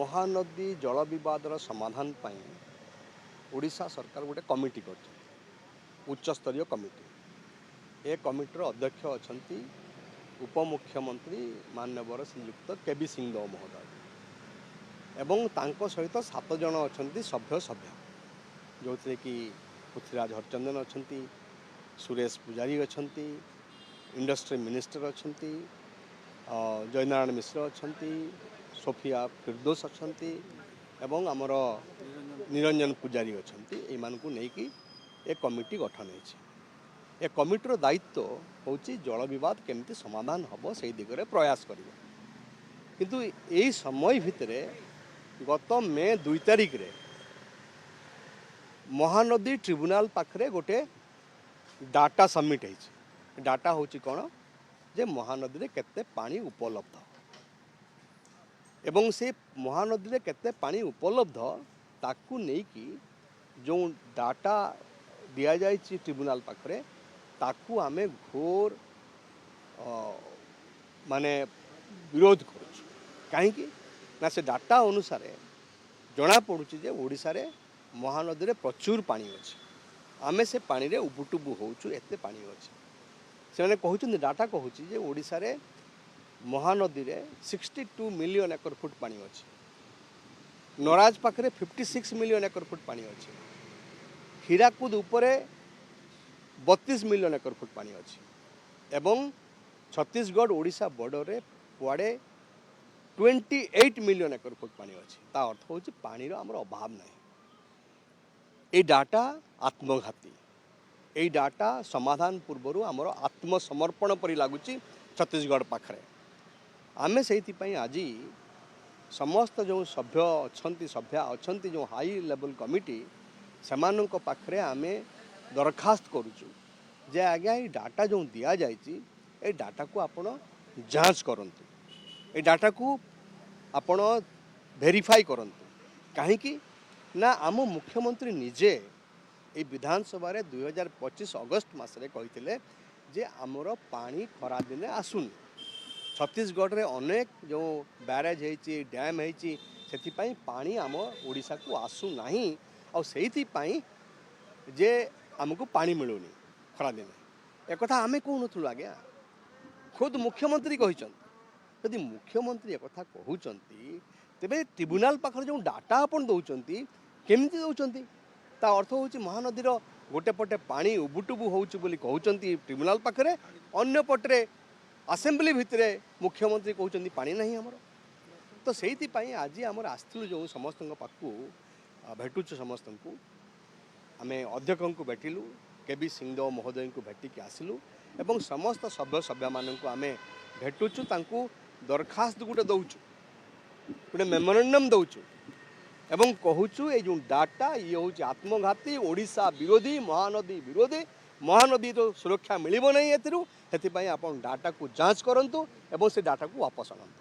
महानदी जल बदर समाधान पाई ओडिशा सरकार गोटे कमिटी कर उच्च स्तरीय कमिटी। ए कमिटर अध्यक्ष अच्छा उपमुख्यमंत्री मान्यवर श्रीयुक्त केबी सिंहदेव महोदय एवं तांको सहित 7 जन अच्छा सभ्य सभ्य जो थे कि पृथ्वीराज हरचंदन अच्छा, सुरेश पुजारी अच्छा, इंडस्ट्री मिनिस्टर अच्छा, जयनारायण मिश्र अच्छा, सोफिया फिरदोस अच्छा एवं आमर निरंजन पुजारी अच्छा। यू नहीं कि एक कमिटी गठन है। कमिटर दायित्व हूँ जल विवाद केमती समाधान हम से दिगरे प्रयास करिबा। किंतु यही समय भितर गत मे 2 तारिख रे महानदी ट्रिब्यूनाल पाखरे गोटे डाटा सबमिट है। डाटा हूँ कौन जे महानदी रे केते पानी उपलब्ध एवं से महानदी रे केते पानी उपलब्ध ताकू नहीं कि जो डाटा दिया जाए ट्रिब्यूनाल पाखरे ताकू आमे घोर माने विरोध करुँ। कहीं ना से डाटा अनुसार जना पड़ुची जे ओडिशा रे महानदी रे प्रचुर पानी अच्छे। आमे से पानी रे उबुटुबु होचु एते पानी अच्छे। से माने कहउछन डाटा कहउची जे ओडिशा रे महानदी रे 62 मिलियन एकर फुट पानी अच्छे। नराज पाखरे 56 मिलियन एकर फुट पानी अच्छे। हीराकुद उपरे 32 मिलियन एकर फुट पानी अच्छे एवं छत्तीसगढ़ ओडिशा बॉर्डर रे कुआड़े 28 मिलियन एकर फुट पानी अच्छे। ता अर्थ हूँ पानी आमर अभाव ना। ये डाटा आत्मघाती। ये डाटा समाधान पूर्वर आमर आत्मसमर्पण परि लगुच छत्तीसगढ़ पाखरे। आमे से आज समस्त जो सभ्य अच्छा सभ्या अच्छा जो हाई लेवल कमिटी से पाखरे आमे दरखास्त करुचु जे आज्ञा ये डाटा जो दि जाए डाटा को आपण जांच करंतु। ये डाटा को आपण वेरीफाई करंतु। कहीं ना आम मुख्यमंत्री निजे ये विधानसभा 2025 अगस्त मासरे कही जे आमर पानी खरा दिने आसुनी। छत्तीसगढ़ रे अनेक जो बैरेज है डैम है से पानी आम ओडिशा को आसू नहीं और से जे आमको पानी मिलूनी खरा दिने। एक कथा आमे कहूँ आज्ञा खुद मुख्यमंत्री कहते। यदि मुख्यमंत्री एक कथा कहते तेरे ट्रिब्यूनाल पाखर जो डाटा आपन दौरान केमती दौरान ता अर्थ हूँ महानदीर गोटे पटे पानी उबुटुबु होली कहते ट्रिब्यूनाल पाखरे अन्य पटे आसेम्बली भितर मुख्यमंत्री कहते पानी नहीं आमर। तो से आज आमर आसलु जो समस्त पाखु भेटुचु समस्त को आमे अध्यक्ष को भेटिलु केबी सिंहदेव महोदय को भेटिक आसिलु एवं समस्त सभ्य सभ्या मानू आमे भेटुचु तांकु दरखास्त गोटे दौचु गोटे मेमोरेंडम दौचु एवं कहूचु ये जो डाटा ये हूँ आत्मघाती ओडिशा विरोधी महानदी तो सुरक्षा मिलिबो नहीं एथिरु। हेतिपई आपण डाटा को जांच करंतु एवं से डाटा को वापस आनंतु।